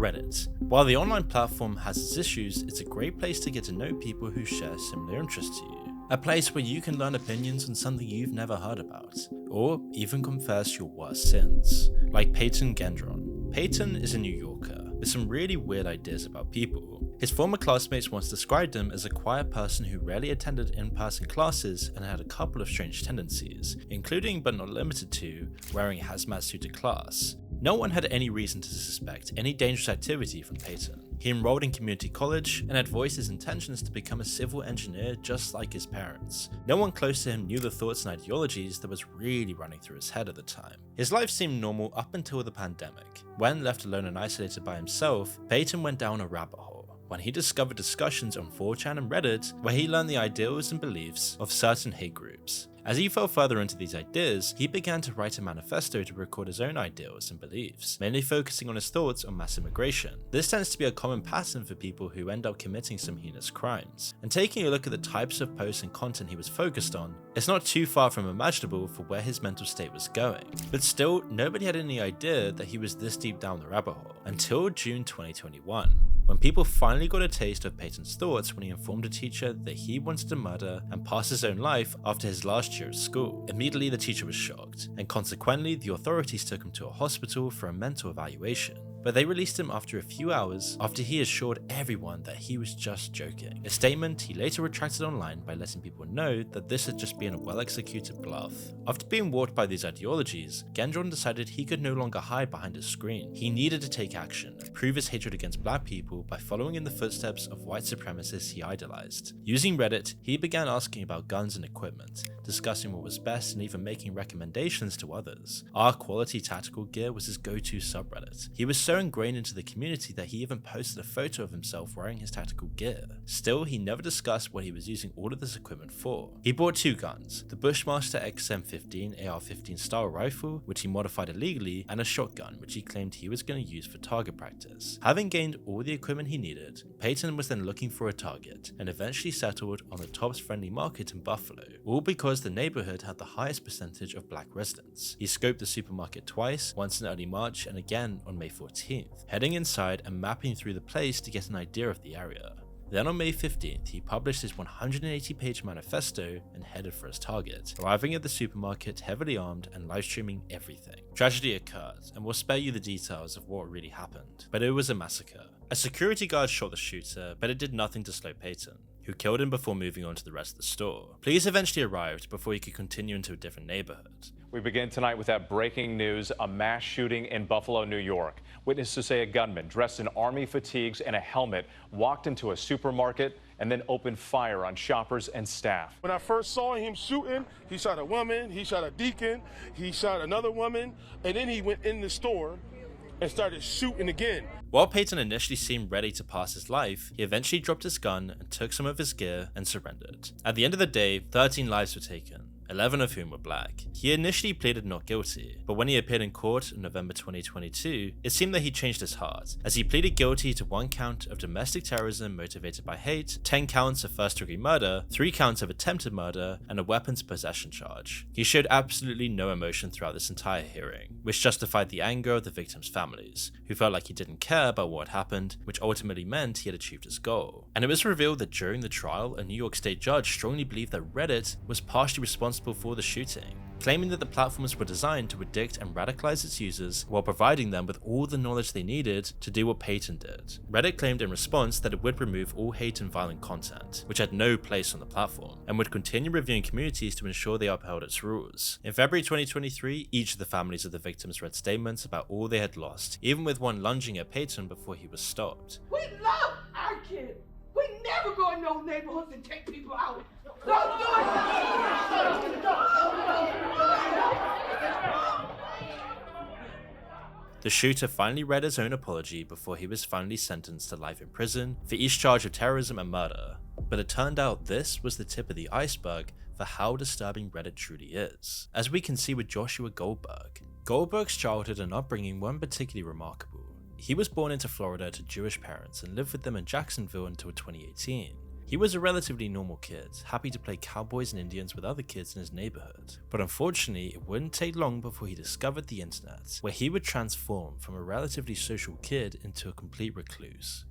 Reddit. While the online platform has its issues, it's a great place to get to know people who share similar interests to you. A place where you can learn opinions on something you've never heard about, or even confess your worst sins, like Peyton Gendron. Peyton is a New Yorker with some really weird ideas about people. His former classmates once described him as a quiet person who rarely attended in-person classes and had a couple of strange tendencies, including but not limited to wearing a hazmat suit to class. No one had any reason to suspect any dangerous activity from Peyton. He enrolled in community college and had voiced his intentions to become a civil engineer just like his parents. No one close to him knew the thoughts and ideologies that was really running through his head at the time. His life seemed normal up until the pandemic. When left alone and isolated by himself, Peyton went down a rabbit hole when he discovered discussions on 4chan and Reddit where he learned the ideals and beliefs of certain hate groups. As he fell further into these ideas, he began to write a manifesto to record his own ideals and beliefs, mainly focusing on his thoughts on mass immigration. This tends to be a common pattern for people who end up committing some heinous crimes. And taking a look at the types of posts and content he was focused on, it's not too far from imaginable for where his mental state was going. But still, nobody had any idea that he was this deep down the rabbit hole, until June 2021. When people finally got a taste of Peyton's thoughts when he informed a teacher that he wanted to murder and pass his own life after his last year of school. Immediately the teacher was shocked, and consequently the authorities took him to a hospital for a mental evaluation. But they released him after a few hours after he assured everyone that he was just joking. A statement he later retracted online by letting people know that this had just been a well-executed bluff. After being warped by these ideologies, Gendron decided he could no longer hide behind a screen. He needed to take action and prove his hatred against black people by following in the footsteps of white supremacists he idolized. Using Reddit, he began asking about guns and equipment, discussing what was best and even making recommendations to others. Our quality tactical gear was his go-to subreddit. He was so ingrained into the community that he even posted a photo of himself wearing his tactical gear. Still, he never discussed what he was using all of this equipment for. He bought 2 guns, the Bushmaster XM15 AR-15 style rifle, which he modified illegally, and a shotgun, which he claimed he was going to use for target practice. Having gained all the equipment he needed, Peyton was then looking for a target, and eventually settled on the Tops Friendly Market in Buffalo, all because the neighborhood had the highest percentage of black residents. He scoped the supermarket twice, once in early March and again on May 14th, heading inside and mapping through the place to get an idea of the area. Then on May 15th, he published his 180-page manifesto and headed for his target, arriving at the supermarket heavily armed and live-streaming everything. Tragedy occurred, and we'll spare you the details of what really happened, but it was a massacre. A security guard shot the shooter, but it did nothing to slow Peyton, who killed him before moving on to the rest of the store. Police eventually arrived before he could continue into a different neighborhood. We begin tonight with that breaking news, a mass shooting in Buffalo, New York. Witnesses say a gunman dressed in army fatigues and a helmet walked into a supermarket and then opened fire on shoppers and staff. When I first saw him shooting, he shot a woman, he shot a deacon, he shot another woman, and then he went in the store and started shooting again. While Peyton initially seemed ready to pass his life, he eventually dropped his gun and took some of his gear and surrendered. At the end of the day, 13 lives were taken, 11 of whom were black. He initially pleaded not guilty, but when he appeared in court in November 2022, it seemed that he changed his heart, as he pleaded guilty to 1 count of domestic terrorism motivated by hate, 10 counts of first-degree murder, 3 counts of attempted murder, and a weapons possession charge. He showed absolutely no emotion throughout this entire hearing, which justified the anger of the victims' families, who felt like he didn't care about what happened, which ultimately meant he had achieved his goal. And it was revealed that during the trial, a New York State judge strongly believed that Reddit was partially responsible for the shooting, claiming that the platforms were designed to addict and radicalize its users while providing them with all the knowledge they needed to do what Peyton did. Reddit claimed in response that it would remove all hate and violent content, which had no place on the platform, and would continue reviewing communities to ensure they upheld its rules. In February 2023, each of the families of the victims read statements about all they had lost, even with one lunging at Peyton before he was stopped. We love our kids. We never go in those neighborhoods and take people out. Don't do it. The shooter finally read his own apology before he was finally sentenced to life in prison for each charge of terrorism and murder. But it turned out this was the tip of the iceberg for how disturbing Reddit truly is. As we can see with Joshua Goldberg. Goldberg's childhood and upbringing weren't particularly remarkable. He was born into Florida to Jewish parents and lived with them in Jacksonville until 2018. He was a relatively normal kid, happy to play cowboys and Indians with other kids in his neighborhood. But unfortunately, it wouldn't take long before he discovered the internet, where he would transform from a relatively social kid into a complete recluse.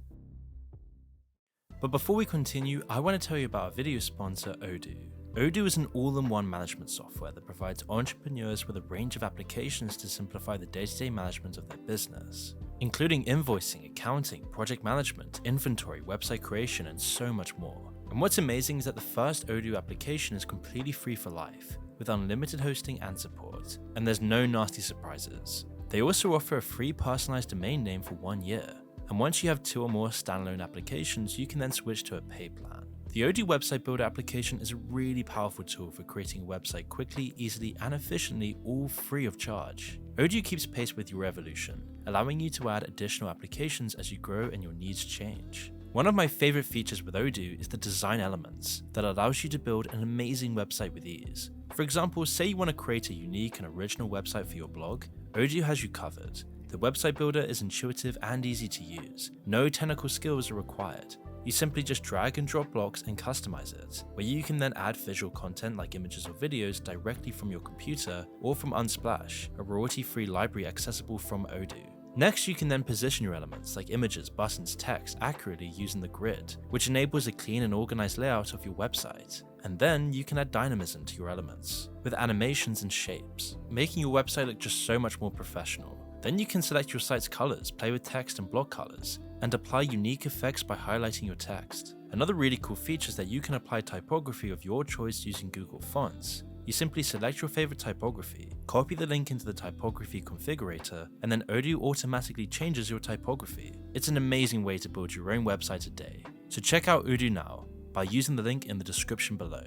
But before we continue, I want to tell you about our video sponsor, Odoo. Odoo is an all-in-one management software that provides entrepreneurs with a range of applications to simplify the day-to-day management of their business, including invoicing, accounting, project management, inventory, website creation, and so much more. And what's amazing is that the first Odoo application is completely free for life, with unlimited hosting and support, and there's no nasty surprises. They also offer a free personalized domain name for 1 year, and once you have 2 or more standalone applications, you can then switch to a paid plan. The Odoo Website Builder application is a really powerful tool for creating a website quickly, easily, and efficiently, all free of charge. Odoo keeps pace with your evolution, allowing you to add additional applications as you grow and your needs change. One of my favorite features with Odoo is the design elements that allows you to build an amazing website with ease. For example, say you want to create a unique and original website for your blog, Odoo has you covered. The website builder is intuitive and easy to use. No technical skills are required. You simply just drag and drop blocks and customize it, where you can then add visual content like images or videos directly from your computer or from Unsplash, a royalty-free library accessible from Odoo. Next, you can then position your elements like images, buttons, text accurately using the grid, which enables a clean and organized layout of your website. And then you can add dynamism to your elements, with animations and shapes, making your website look just so much more professional. Then you can select your site's colors, play with text and block colors, and apply unique effects by highlighting your text. Another really cool feature is that you can apply typography of your choice using Google Fonts. You simply select your favorite typography, copy the link into the typography configurator, and then Odoo automatically changes your typography. It's an amazing way to build your own website today. So check out Odoo now by using the link in the description below.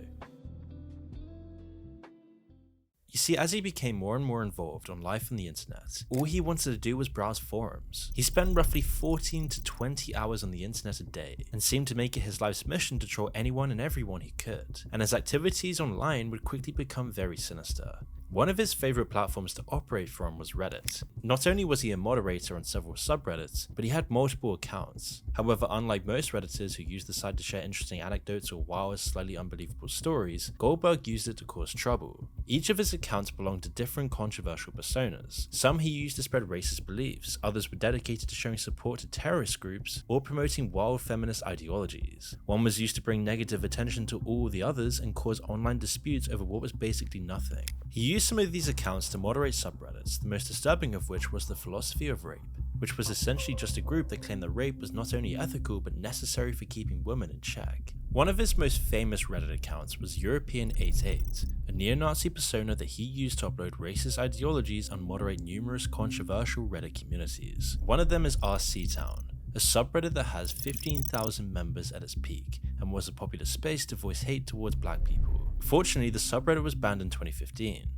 You see, as he became more and more involved on life on the internet, all he wanted to do was browse forums. He spent roughly 14 to 20 hours on the internet a day, and seemed to make it his life's mission to troll anyone and everyone he could, and his activities online would quickly become very sinister. One of his favorite platforms to operate from was Reddit. Not only was he a moderator on several subreddits, but he had multiple accounts. However, unlike most Redditors who use the site to share interesting anecdotes or wild, slightly unbelievable stories, Goldberg used it to cause trouble. Each of his accounts belonged to different controversial personas. Some he used to spread racist beliefs, others were dedicated to showing support to terrorist groups or promoting wild feminist ideologies. One was used to bring negative attention to all the others and cause online disputes over what was basically nothing. He used some of these accounts to moderate subreddits, the most disturbing of which was the philosophy of rape, which was essentially just a group that claimed that rape was not only ethical but necessary for keeping women in check. One of his most famous Reddit accounts was European88, a neo-Nazi persona that he used to upload racist ideologies and moderate numerous controversial Reddit communities. One of them is RC Town, a subreddit that has 15,000 members at its peak and was a popular space to voice hate towards black people. Fortunately, the subreddit was banned in 2015.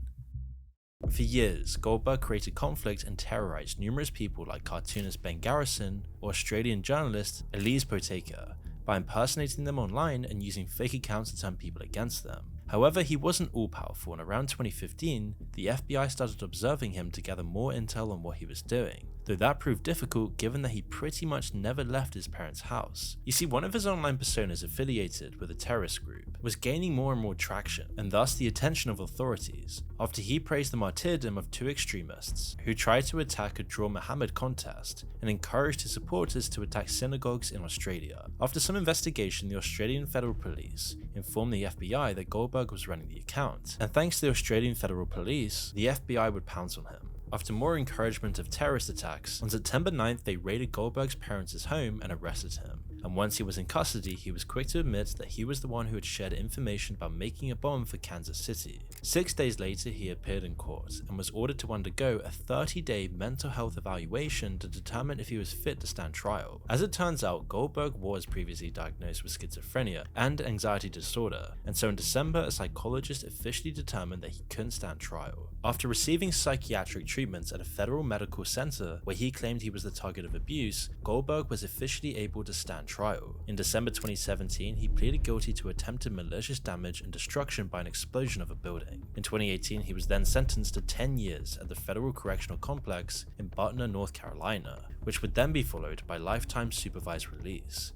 For years, Goldberg created conflict and terrorized numerous people like cartoonist Ben Garrison or Australian journalist Elise Poteka by impersonating them online and using fake accounts to turn people against them. However, he wasn't all-powerful, and around 2015, the FBI started observing him to gather more intel on what he was doing, though that proved difficult given that he pretty much never left his parents' house. You see, one of his online personas affiliated with a terrorist group was gaining more and more traction, and thus the attention of authorities, after he praised the martyrdom of 2 extremists who tried to attack a Draw Muhammad contest and encouraged his supporters to attack synagogues in Australia. After some investigation, the Australian Federal Police informed the FBI that Goldberg was running the account, and thanks to the Australian Federal Police, the FBI would pounce on him. After more encouragement of terrorist attacks, on September 9th they raided Goldberg's parents' home and arrested him. And once he was in custody, he was quick to admit that he was the one who had shared information about making a bomb for Kansas City. 6 days later, he appeared in court and was ordered to undergo a 30-day mental health evaluation to determine if he was fit to stand trial. As it turns out, Goldberg was previously diagnosed with schizophrenia and anxiety disorder, and so in December, a psychologist officially determined that he couldn't stand trial. After receiving psychiatric treatments at a federal medical center where he claimed he was the target of abuse, Goldberg was officially able to stand trial. In December 2017, he pleaded guilty to attempted malicious damage and destruction by an explosion of a building. In 2018, he was then sentenced to 10 years at the Federal Correctional Complex in Butner, North Carolina, which would then be followed by lifetime supervised release.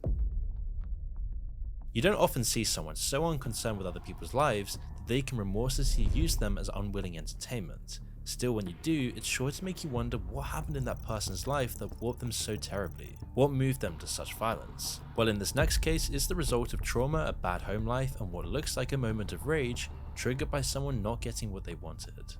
You don't often see someone so unconcerned with other people's lives that they can remorselessly use them as unwilling entertainment. Still, when you do, it's sure to make you wonder what happened in that person's life that warped them so terribly. What moved them to such violence? Well, in this next case, it's the result of trauma, a bad home life, and what looks like a moment of rage triggered by someone not getting what they wanted.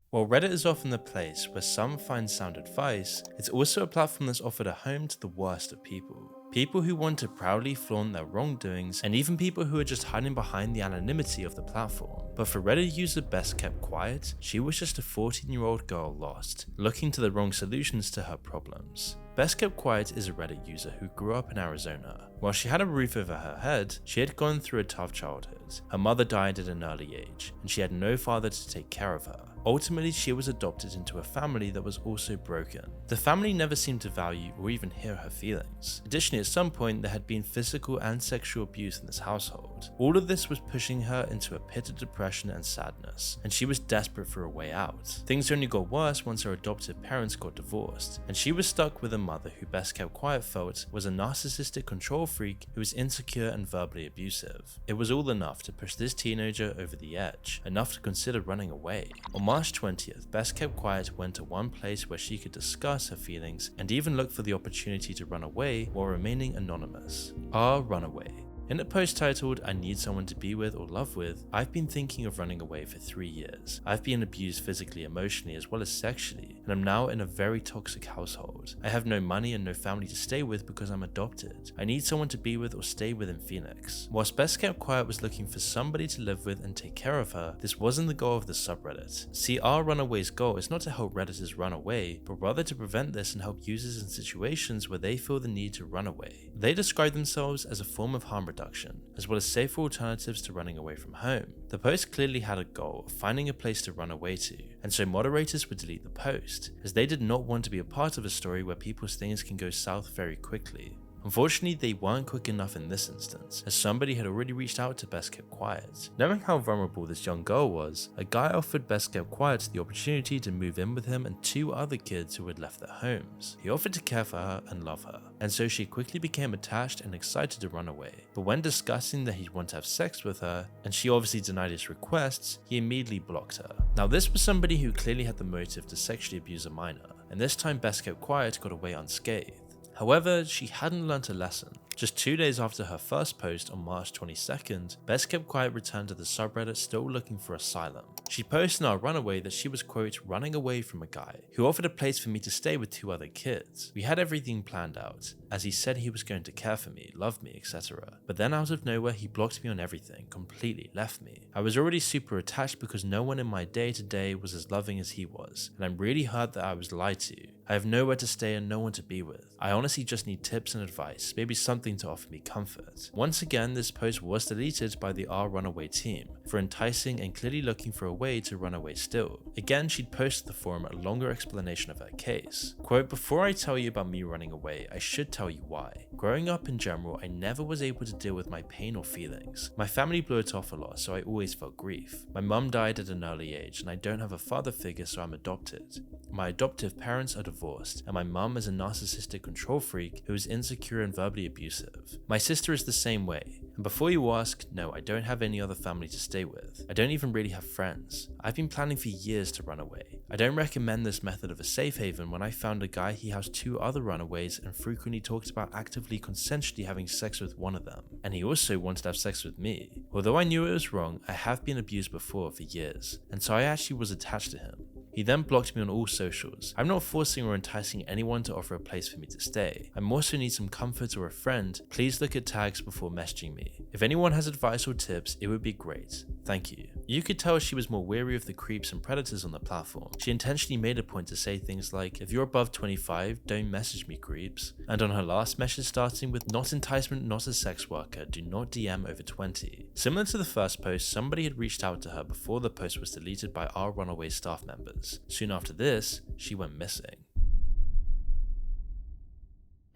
While Reddit is often the place where some find sound advice, it's also a platform that's offered a home to the worst of people. People who want to proudly flaunt their wrongdoings, and even people who are just hiding behind the anonymity of the platform. But for Reddit user Best Kept Quiet, she was just a 14-year-old girl lost, looking to the wrong solutions to her problems. Best Kept Quiet is a Reddit user who grew up in Arizona. While she had a roof over her head, she had gone through a tough childhood. Her mother died at an early age, and she had no father to take care of her. Ultimately, she was adopted into a family that was also broken. The family never seemed to value or even hear her feelings. Additionally, at some point, there had been physical and sexual abuse in this household. All of this was pushing her into a pit of depression and sadness, and she was desperate for a way out. Things only got worse once her adoptive parents got divorced, and she was stuck with a mother who Best Kept Quiet felt was a narcissistic control freak who was insecure and verbally abusive. It was all enough to push this teenager over the edge, enough to consider running away. On March 20th, Best Kept Quiet went to one place where she could discuss her feelings and even look for the opportunity to run away while remaining anonymous. Runaway. In a post titled, "I need someone to be with or love with, I've been thinking of running away for 3 years. I've been abused physically, emotionally, as well as sexually, and I'm now in a very toxic household. I have no money and no family to stay with because I'm adopted. I need someone to be with or stay with in Phoenix." Whilst Best Kept Quiet was looking for somebody to live with and take care of her, this wasn't the goal of the subreddit. See, Runaway's goal is not to help Redditors run away, but rather to prevent this and help users in situations where they feel the need to run away. They describe themselves as a form of harm reduction, as well as safer alternatives to running away from home. The post clearly had a goal of finding a place to run away to, and so moderators would delete the post, as they did not want to be a part of a story where people's things can go south very quickly. Unfortunately, they weren't quick enough in this instance, as somebody had already reached out to Best Kept Quiet. Knowing how vulnerable this young girl was, a guy offered Best Kept Quiet the opportunity to move in with him and 2 other kids who had left their homes. He offered to care for her and love her, and so she quickly became attached and excited to run away. But when discussing that he'd want to have sex with her, and she obviously denied his requests, he immediately blocked her. Now, this was somebody who clearly had the motive to sexually abuse a minor, and this time Best Kept Quiet got away unscathed. However, she hadn't learnt a lesson. Just 2 days after her first post on March 22nd, Best Kept Quiet returned to the subreddit still looking for asylum. She posted in Runaway that she was, quote, running away from a guy who offered a place for me to stay with 2 other kids. We had everything planned out, as he said he was going to care for me, love me, etc. But then out of nowhere he blocked me on everything, completely left me. I was already super attached because no one in my day-to-day was as loving as he was, and I'm really hurt that I was lied to. I have nowhere to stay and no one to be with. I honestly just need tips and advice, maybe something to offer me comfort. Once again, this post was deleted by the Runaway team for enticing and clearly looking for a way to run away still. Again, she'd posted the forum a longer explanation of her case. Quote, "Before I tell you about me running away, I should tell you why. Growing up in general, I never was able to deal with my pain or feelings. My family blew it off a lot, so I always felt grief. My mum died at an early age, and I don't have a father figure, so I'm adopted. My adoptive parents are divorced, and my mum is a narcissistic control freak who is insecure and verbally abusive. My sister is the same way. And before you ask, no, I don't have any other family to stay with. I don't even really have friends. I've been planning for years to run away. I don't recommend this method of a safe haven when I found a guy he housed 2 other runaways and frequently talked about actively consensually having sex with one of them. And he also wanted to have sex with me. Although I knew it was wrong, I have been abused before for years, and so I actually was attached to him. He then blocked me on all socials. I'm not forcing or enticing anyone to offer a place for me to stay. I also need some comfort or a friend. Please look at tags before messaging me. If anyone has advice or tips, it would be great. Thank you." You could tell she was more wary of the creeps and predators on the platform. She intentionally made a point to say things like, "If you're above 25, don't message me, creeps." And on her last message starting with, "Not enticement, not a sex worker, do not DM over 20. Similar to the first post, somebody had reached out to her before the post was deleted by Runaway staff members. Soon after this, she went missing.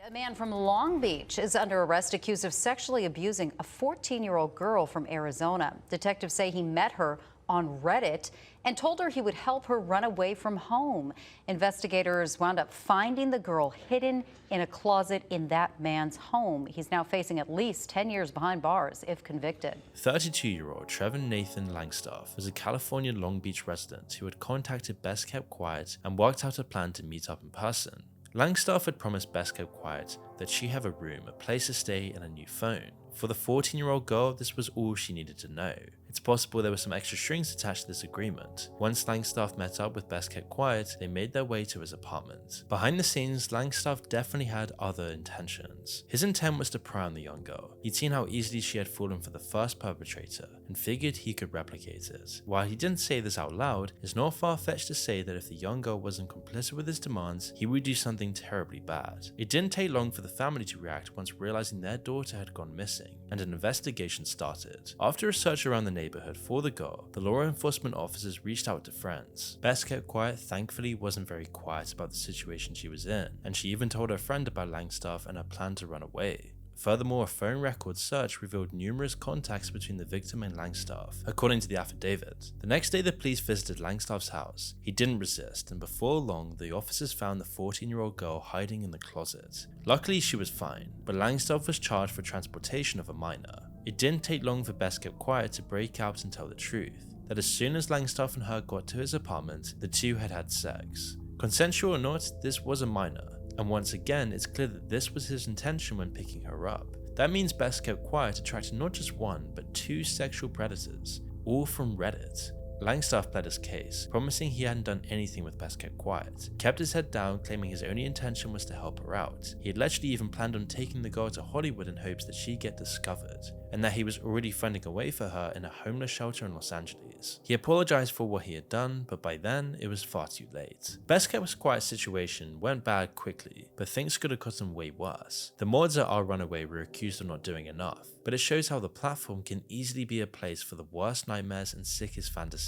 A man from Long Beach is under arrest accused of sexually abusing a 14-year-old girl from Arizona. Detectives say he met her on Reddit and told her he would help her run away from home. Investigators wound up finding the girl hidden in a closet in that man's home. He's now facing at least 10 years behind bars if convicted. 32-year-old Trevor Nathan Langstaff was a California Long Beach resident who had contacted Best Kept Quiet and worked out a plan to meet up in person. Langstaff had promised Best Kept Quiet that she have a room, a place to stay, and a new phone. For the 14-year-old girl, this was all she needed to know. It's possible there were some extra strings attached to this agreement. Once Langstaff met up with Best Kept Quiet, they made their way to his apartment. Behind the scenes, Langstaff definitely had other intentions. His intent was to prey on the young girl. He'd seen how easily she had fallen for the first perpetrator, and figured he could replicate it. While he didn't say this out loud, it's not far-fetched to say that if the young girl wasn't complicit with his demands, he would do something terribly bad. It didn't take long for the family to react once realizing their daughter had gone missing, and an investigation started. After a search around the neighborhood for the girl, the law enforcement officers reached out to friends. Best Kept Quiet thankfully wasn't very quiet about the situation she was in, and she even told her friend about Langstaff and her plan to run away. Furthermore, a phone record search revealed numerous contacts between the victim and Langstaff, according to the affidavit. The next day the police visited Langstaff's house. He didn't resist, and before long the officers found the 14-year-old girl hiding in the closet. Luckily she was fine, but Langstaff was charged for transportation of a minor. It didn't take long for Best Kept Quiet to break out and tell the truth, that as soon as Langstaff and her got to his apartment, the two had had sex. Consensual or not, this was a minor. And once again, it's clear that this was his intention when picking her up. That means Best Kept Quiet attracted not just one, but two sexual predators, all from Reddit. Langstaff pled his case, promising he hadn't done anything with Best Kept Quiet, kept his head down, claiming his only intention was to help her out. He allegedly even planned on taking the girl to Hollywood in hopes that she'd get discovered, and that he was already finding a way for her in a homeless shelter in Los Angeles. He apologized for what he had done, but by then, it was far too late. Best Kept Quiet's situation went bad quickly, but things could have gotten way worse. The mods at Our Runaway were accused of not doing enough, but it shows how the platform can easily be a place for the worst nightmares and sickest fantasies.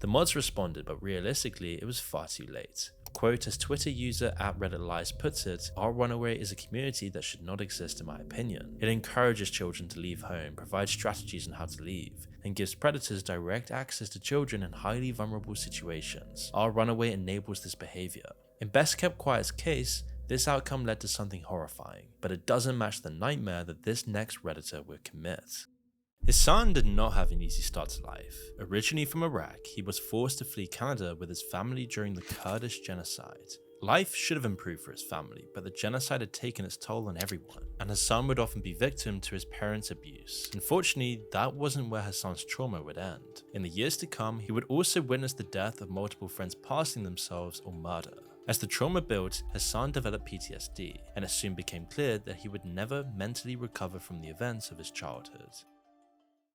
The mods responded, but realistically, it was far too late. Quote, as Twitter user @RedditLies puts it, Our Runaway is a community that should not exist in my opinion. It encourages children to leave home, provides strategies on how to leave, and gives predators direct access to children in highly vulnerable situations. Our Runaway enables this behavior. In Best Kept Quiet's case, this outcome led to something horrifying, but it doesn't match the nightmare that this next Redditor would commit. Hassan did not have an easy start to life. Originally from Iraq, he was forced to flee Canada with his family during the Kurdish genocide. Life should have improved for his family, but the genocide had taken its toll on everyone, and Hassan would often be victim to his parents' abuse. Unfortunately, that wasn't where Hassan's trauma would end. In the years to come, he would also witness the death of multiple friends passing themselves or murder. As the trauma built, Hassan developed PTSD, and it soon became clear that he would never mentally recover from the events of his childhood.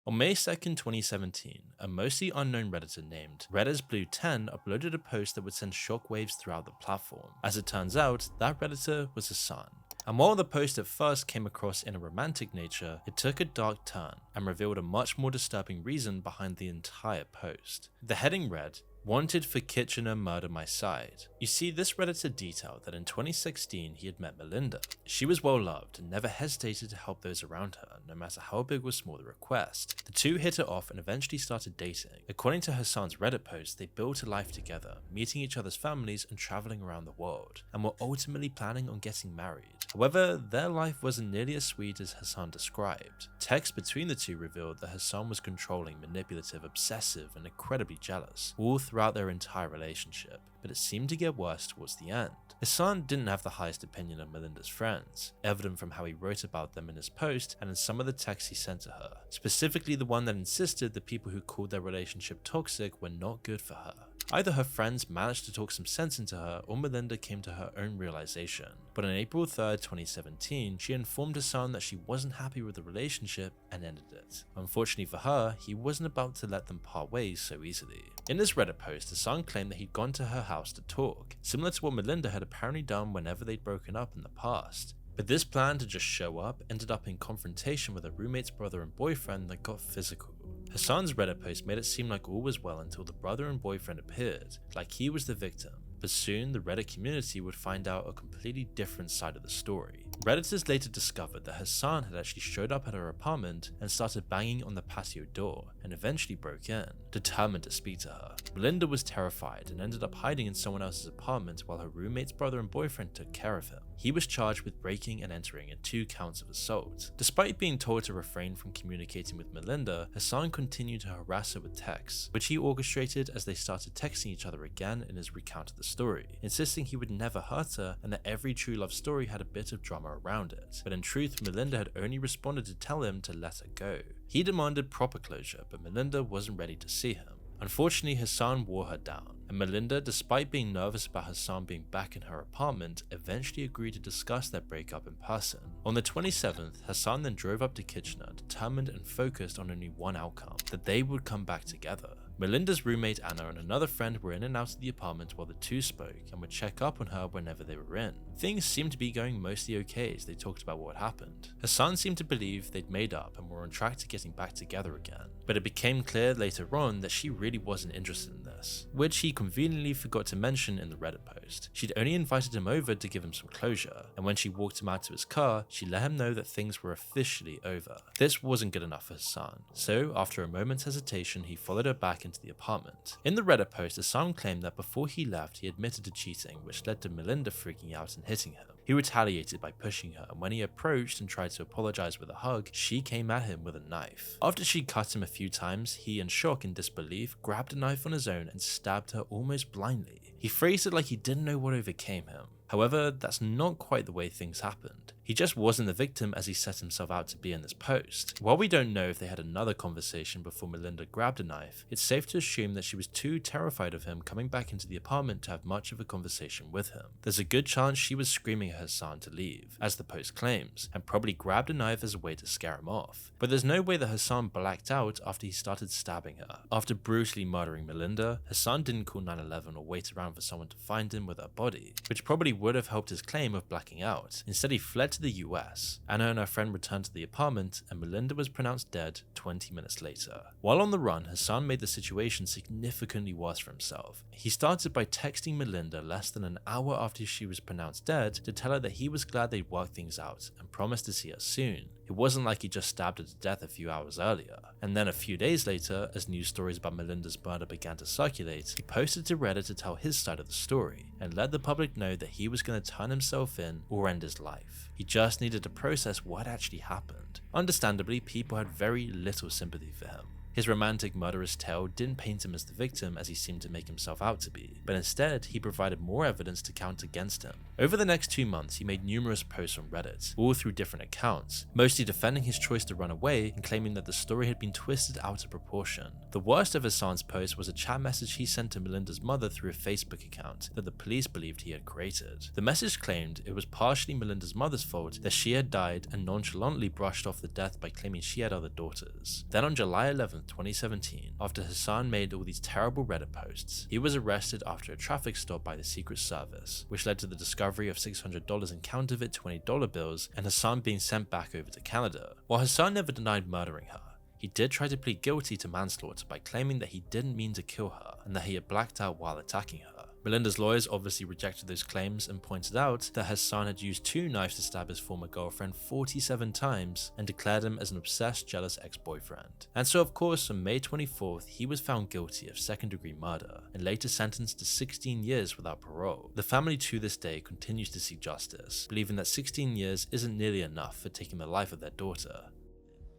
On May 2nd, 2017, a mostly unknown Redditor named RedditorBlue10 uploaded a post that would send shockwaves throughout the platform. As it turns out, that Redditor was Hassan. And while the post at first came across in a romantic nature, it took a dark turn and revealed a much more disturbing reason behind the entire post. The heading read, "Wanted for Kitchener murder my side." You see, this Redditor detailed that in 2016 he had met Melinda. She was well loved and never hesitated to help those around her, no matter how big or small the request. The two hit it off and eventually started dating. According to Hassan's Reddit post, they built a life together, meeting each other's families and traveling around the world, and were ultimately planning on getting married. However, their life wasn't nearly as sweet as Hassan described. Texts between the two revealed that Hassan was controlling, manipulative, obsessive, and incredibly jealous, all throughout their entire relationship, but it seemed to get worse towards the end. Hassan didn't have the highest opinion of Melinda's friends, evident from how he wrote about them in his post and in some of the texts he sent to her, specifically the one that insisted that people who called their relationship toxic were not good for her. Either her friends managed to talk some sense into her, or Melinda came to her own realization. But on April 3rd, 2017, she informed Hassan that she wasn't happy with the relationship and ended it. Unfortunately for her, he wasn't about to let them part ways so easily. In his Reddit post, Hassan claimed that he'd gone to her house to talk, similar to what Melinda had apparently done whenever they'd broken up in the past. But this plan to just show up ended up in confrontation with her roommate's brother and boyfriend that got physical. Hassan's Reddit post made it seem like all was well until the brother and boyfriend appeared, like he was the victim. But soon, the Reddit community would find out a completely different side of the story. Redditors later discovered that Hassan had actually showed up at her apartment and started banging on the patio door and eventually broke in, determined to speak to her. Melinda was terrified and ended up hiding in someone else's apartment while her roommate's brother and boyfriend took care of him. He was charged with breaking and entering and 2 counts of assault. Despite being told to refrain from communicating with Melinda, Hassan continued to harass her with texts, which he orchestrated as they started texting each other again in his recount of the story, insisting he would never hurt her and that every true love story had a bit of drama around it. But in truth, Melinda had only responded to tell him to let her go. He demanded proper closure, but Melinda wasn't ready to see him. Unfortunately, Hassan wore her down, and Melinda, despite being nervous about Hassan being back in her apartment, eventually agreed to discuss their breakup in person. On the 27th, Hassan then drove up to Kitchener, determined and focused on only one outcome, that they would come back together. Melinda's roommate Anna and another friend were in and out of the apartment while the two spoke and would check up on her whenever they were in. Things seemed to be going mostly okay as they talked about what happened. Hassan seemed to believe they'd made up and were on track to getting back together again, but it became clear later on that she really wasn't interested in this, which he conveniently forgot to mention in the Reddit post. She'd only invited him over to give him some closure, and when she walked him out to his car, she let him know that things were officially over. This wasn't good enough for Hassan, so after a moment's hesitation, he followed her back into the apartment. In the Reddit post, Hassan claimed that before he left, he admitted to cheating, which led to Melinda freaking out and hitting him. He retaliated by pushing her, and when he approached and tried to apologize with a hug, she came at him with a knife. After she cut him a few times, he, in shock and disbelief, grabbed a knife on his own and stabbed her almost blindly. He phrased it like he didn't know what overcame him. However, that's not quite the way things happened. He just wasn't the victim as he set himself out to be in this post. While we don't know if they had another conversation before Melinda grabbed a knife, it's safe to assume that she was too terrified of him coming back into the apartment to have much of a conversation with him. There's a good chance she was screaming at Hassan to leave, as the post claims, and probably grabbed a knife as a way to scare him off. But there's no way that Hassan blacked out after he started stabbing her. After brutally murdering Melinda, Hassan didn't call 911 or wait around for someone to find him with her body, which probably would have helped his claim of blacking out. Instead, he fled to the US. Anna and her friend returned to the apartment, and Melinda was pronounced dead 20 minutes later. While on the run, Hassan made the situation significantly worse for himself. He started by texting Melinda less than an hour after she was pronounced dead to tell her that he was glad they'd worked things out and promised to see her soon. It wasn't like he just stabbed her to death a few hours earlier. And then a few days later, as news stories about Melinda's murder began to circulate, he posted to Reddit to tell his side of the story and let the public know that he was going to turn himself in or end his life. He just needed to process what actually happened. Understandably, people had very little sympathy for him. His romantic murderous tale didn't paint him as the victim as he seemed to make himself out to be, but instead he provided more evidence to count against him. Over the next 2 months, he made numerous posts on Reddit, all through different accounts, mostly defending his choice to run away and claiming that the story had been twisted out of proportion. The worst of Hassan's post was a chat message he sent to Melinda's mother through a Facebook account that the police believed he had created. The message claimed it was partially Melinda's mother's fault that she had died and nonchalantly brushed off the death by claiming she had other daughters. Then on July 11th, 2017, after Hassan made all these terrible Reddit posts, he was arrested after a traffic stop by the Secret Service, which led to the discovery of $600 in counterfeit $20 bills and Hassan being sent back over to Canada. While Hassan never denied murdering her, he did try to plead guilty to manslaughter by claiming that he didn't mean to kill her and that he had blacked out while attacking her. Melinda's lawyers obviously rejected those claims and pointed out that Hassan had used 2 knives to stab his former girlfriend 47 times and declared him as an obsessed, jealous ex-boyfriend. And so of course, on May 24th, he was found guilty of second-degree murder and later sentenced to 16 years without parole. The family to this day continues to seek justice, believing that 16 years isn't nearly enough for taking the life of their daughter.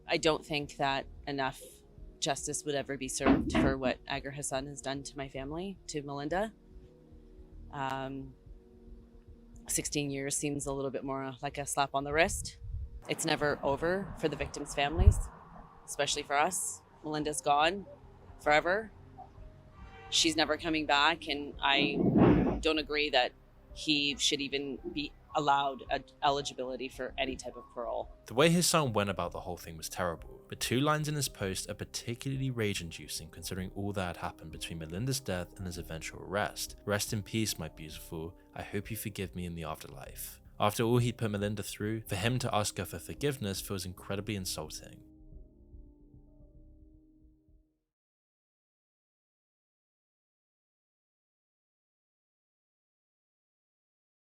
I don't think that enough justice would ever be served for what Agar Hassan has done to my family, to Melinda. 16 years seems a little bit more like a slap on the wrist. It's never over for the victims' families, especially for us. Melinda's gone forever. She's never coming back, and I don't agree that he should even be allowed eligibility for any type of parole. The way Hassan went about the whole thing was terrible, but 2 lines in his post are particularly rage-inducing considering all that had happened between Melinda's death and his eventual arrest. Rest in peace, my beautiful. I hope you forgive me in the afterlife. After all he put Melinda through, for him to ask her for forgiveness feels incredibly insulting.